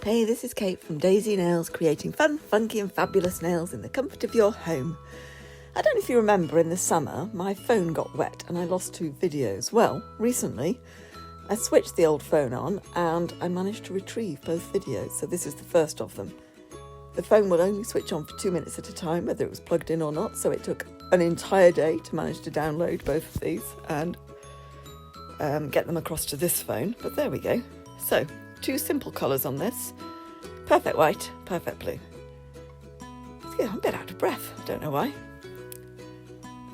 Hey, this is Kate from Daisy Nails, creating fun, funky and fabulous nails in the comfort of your home. I don't know if you remember, in the summer my phone got wet and I lost 2 videos. Well, recently I switched the old phone on and I managed to retrieve both videos, so this is the first of them. The phone will only switch on for 2 minutes at a time, whether it was plugged in or not, so it took an entire day to manage to download both of these and get them across to this phone, but there we go. So, 2 simple colours on this, perfect white, perfect blue. Yeah, I'm a bit out of breath, don't know why.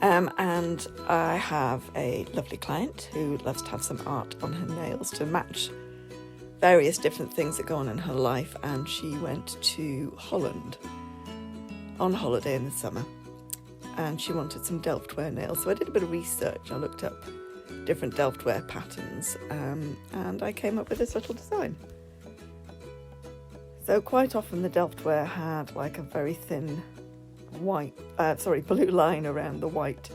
And I have a lovely client who loves to have some art on her nails to match various different things that go on in her life, and she went to Holland on holiday in the summer and she wanted some Delftware nails. So I did a bit of research, I looked up different Delftware patterns and I came up with this little design. So quite often the Delftware had like a very thin blue line around the white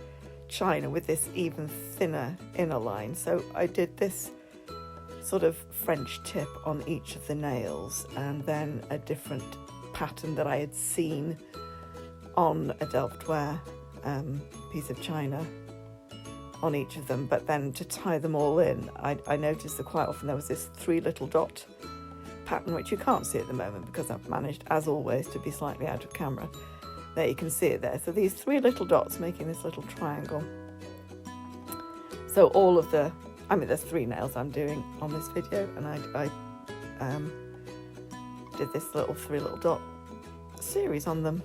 china with this even thinner inner line. So I did this sort of French tip on each of the nails and then a different pattern that I had seen on a Delftware piece of china on each of them. But then to tie them all in, I noticed that quite often there was this 3 little dot pattern, which you can't see at the moment because I've managed, as always, to be slightly out of camera. There, you can see it there. So these 3 little dots making this little triangle. So all of the, there's 3 nails I'm doing on this video, and I did this 3 little dot series on them.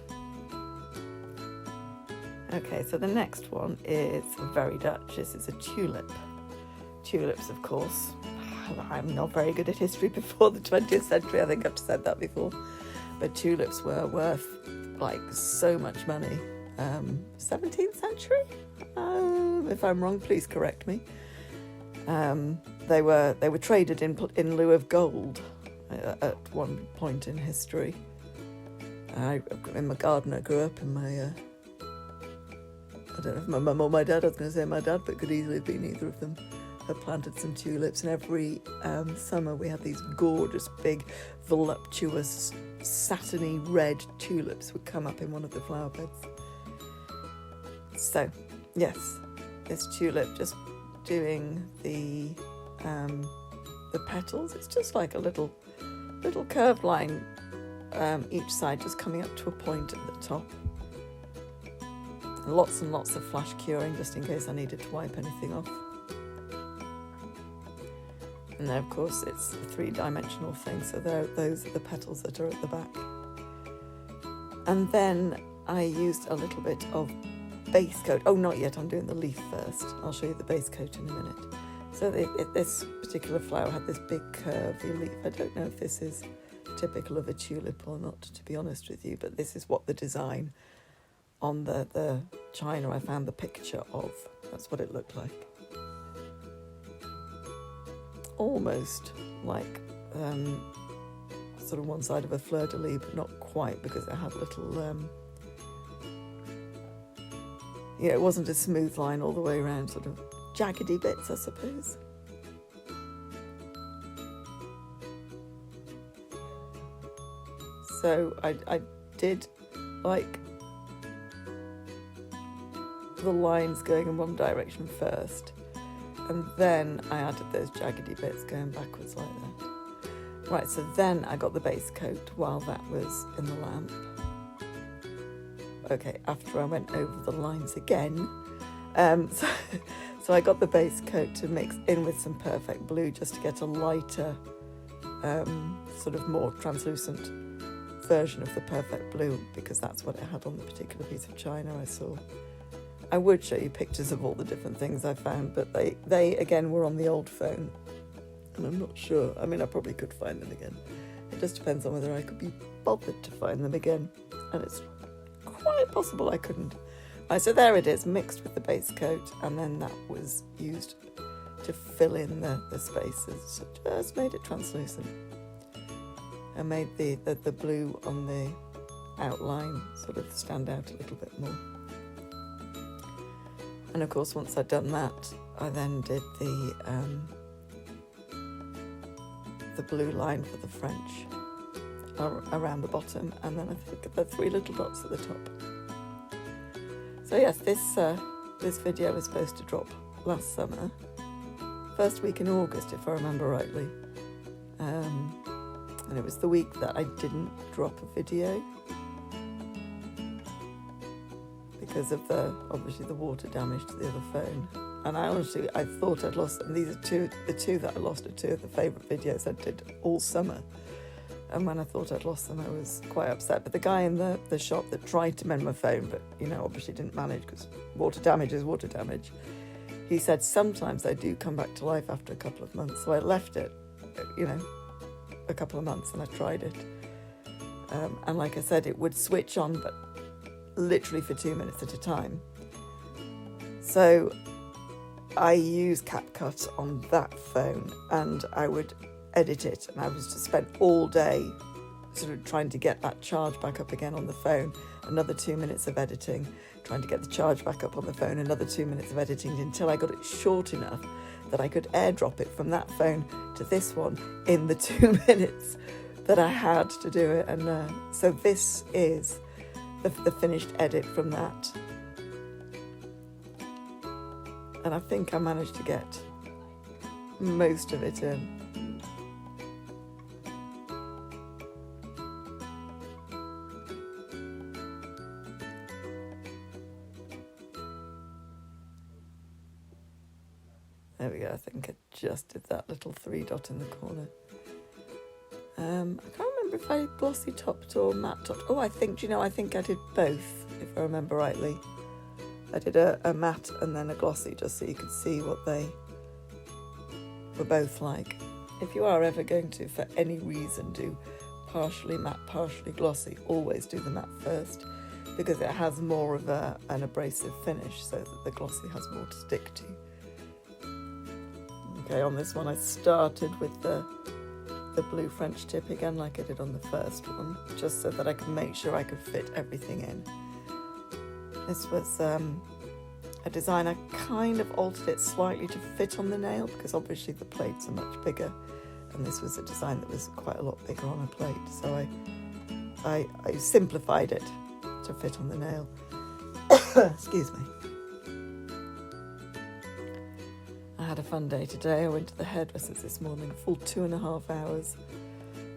Okay, so the next one is very Dutch. This is a tulip. Tulips, of course. I'm not very good at history before the 20th century. I think I've said that before. But tulips were worth like so much money. 17th century? If I'm wrong, please correct me. They were traded in lieu of gold at one point in history. In my garden, I grew up in my... I don't know if my mum or my dad, I was going to say my dad, but could easily have been either of them, had planted some tulips, and every summer we had these gorgeous, big, voluptuous, satiny red tulips would come up in one of the flower beds. So, yes, this tulip, just doing the petals, it's just like a little curved line each side, just coming up to a point at the top. Lots and lots of flash curing, just in case I needed to wipe anything off. And then, of course, it's a 3-dimensional thing, so those are the petals that are at the back. And then I used a little bit of base coat. Oh, not yet, I'm doing the leaf first. I'll show you the base coat in a minute. So this particular flower had this big curvy leaf. I don't know if this is typical of a tulip or not, to be honest with you, but this is what the design on the china I found the picture of. That's what it looked like. Almost like sort of one side of a fleur-de-lis, but not quite, because it had little it wasn't a smooth line all the way around, sort of jaggedy bits, I suppose. So I did like the lines going in one direction first, and then I added those jaggedy bits going backwards like that. Right, so then I got the base coat while that was in the lamp. Okay, after I went over the lines again, so I got the base coat to mix in with some perfect blue, just to get a lighter, sort of more translucent version of the perfect blue, because that's what it had on the particular piece of china I saw. I would show you pictures of all the different things I found, but they again were on the old phone, and I'm not sure. I mean, I probably could find them again. It just depends on whether I could be bothered to find them again, and it's quite possible I couldn't. Right, so there it is, mixed with the base coat, and then that was used to fill in the spaces. So just made it translucent. I made the blue on the outline sort of stand out a little bit more. And of course, once I'd done that, I then did the blue line for the French around the bottom, and then I think the 3 little dots at the top. So yes, this video was supposed to drop last summer, first week in August if I remember rightly, and it was the week that I didn't drop a video because of obviously the water damage to the other phone. And I thought I'd lost them. These are the two that I lost are 2 of the favourite videos I did all summer. And when I thought I'd lost them, I was quite upset. But the guy in the shop that tried to mend my phone, but, obviously didn't manage because water damage is water damage, he said sometimes they do come back to life after a couple of months. So I left it, a couple of months, and I tried it. And like I said, it would switch on, but literally for 2 minutes at a time. So I use CapCut on that phone, and I would edit it, and I was to spend all day sort of trying to get that charge back up again on the phone, another 2 minutes of editing, trying to get the charge back up on the phone, another 2 minutes of editing, until I got it short enough that I could airdrop it from that phone to this one in the 2 minutes that I had to do it. And so this is the finished edit from that, and I think I managed to get most of it in. There we go, I think I just did that little 3 dot in the corner. I can't remember if I glossy topped or matte topped. Oh, I think I did both, if I remember rightly. I did a matte and then a glossy, just so you could see what they were both like. If you are ever going to, for any reason, do partially matte, partially glossy, always do the matte first, because it has more of an abrasive finish, so that the glossy has more to stick to. Okay, on this one I started with the blue French tip again, like I did on the first one, just so that I could make sure I could fit everything in. This was a design, I kind of altered it slightly to fit on the nail, because obviously the plates are much bigger, and this was a design that was quite a lot bigger on a plate, so I simplified it to fit on the nail. Excuse me. I had a fun day today. I went to the hairdresser's this morning, a full 2.5 hours.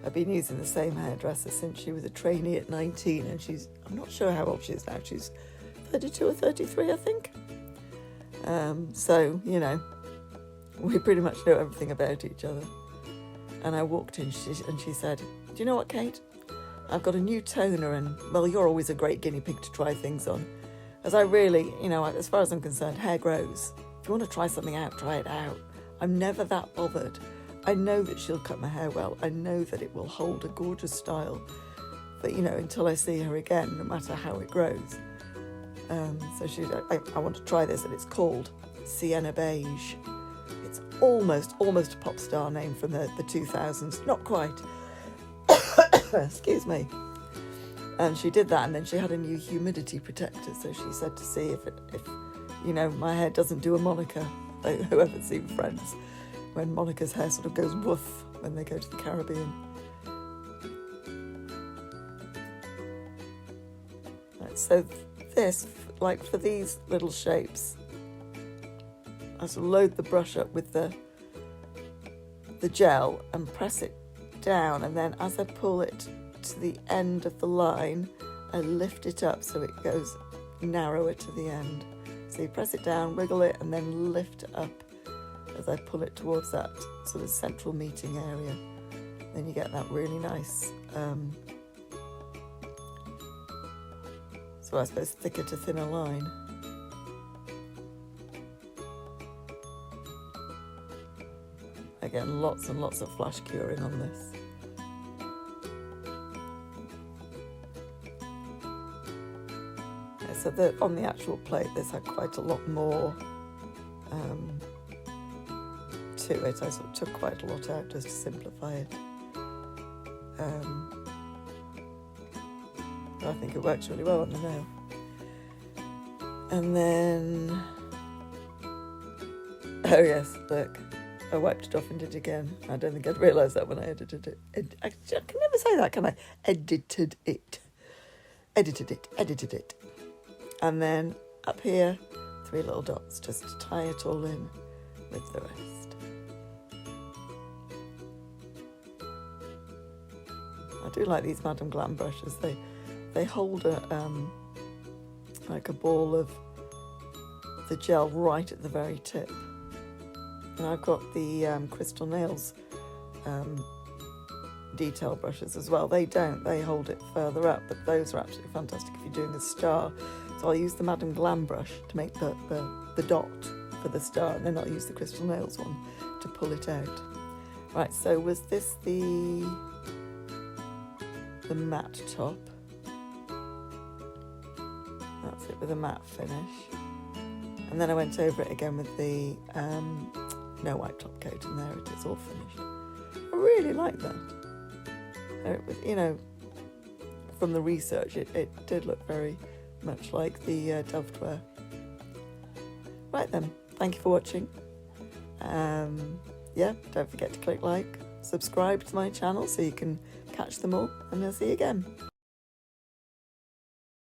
I've been using the same hairdresser since she was a trainee at 19, and I'm not sure how old she is now. She's 32 or 33, I think. So, we pretty much know everything about each other. And I walked in and she said, "Do you know what, Kate? I've got a new toner, and, well, you're always a great guinea pig to try things on." As I really, as far as I'm concerned, hair grows. If you want to try something out, try it out. I'm never that bothered. I know that she'll cut my hair well. I know that it will hold a gorgeous style. But, until I see her again, no matter how it grows. So she said, I want to try this, and it's called Sienna Beige. It's almost a pop star name from the 2000s. Not quite. Excuse me. And she did that, and then she had a new humidity protector. So she said to see if my hair doesn't do a Monica. Whoever's seen Friends, when Monica's hair sort of goes woof when they go to the Caribbean. Right, so this, like for these little shapes, I sort of load the brush up with the gel and press it down, and then as I pull it to the end of the line, I lift it up so it goes narrower to the end. So you press it down, wiggle it, and then lift it up as I pull it towards that sort of central meeting area. Then you get that really nice, so I suppose thicker to thinner line. Again, lots and lots of flash curing on this. So on the actual plate, this had quite a lot more to it. I sort of took quite a lot out just to simplify it. But I think it works really well on the nail. And then, oh yes, look, I wiped it off and did it again. I don't think I'd realised that when I edited it. I can never say that, can I? Edited it. And then up here, 3 little dots, just to tie it all in with the rest. I do like these Madame Glam brushes. They hold like a ball of the gel right at the very tip. And I've got the Crystal Nails detail brushes as well. They don't, they hold it further up, but those are absolutely fantastic if you're doing a star. So I'll use the Madame Glam brush to make the dot for the star, and then I'll use the Crystal Nails one to pull it out. Right, so was this the matte top? That's it, with a matte finish. And then I went over it again with the no white top coat, and there it is, all finished. I really like that. It was, you know, from the research, it did look very much like the Delftware. Right then, thank you for watching. Yeah, don't forget to click like, subscribe to my channel so you can catch them all, and I'll see you again.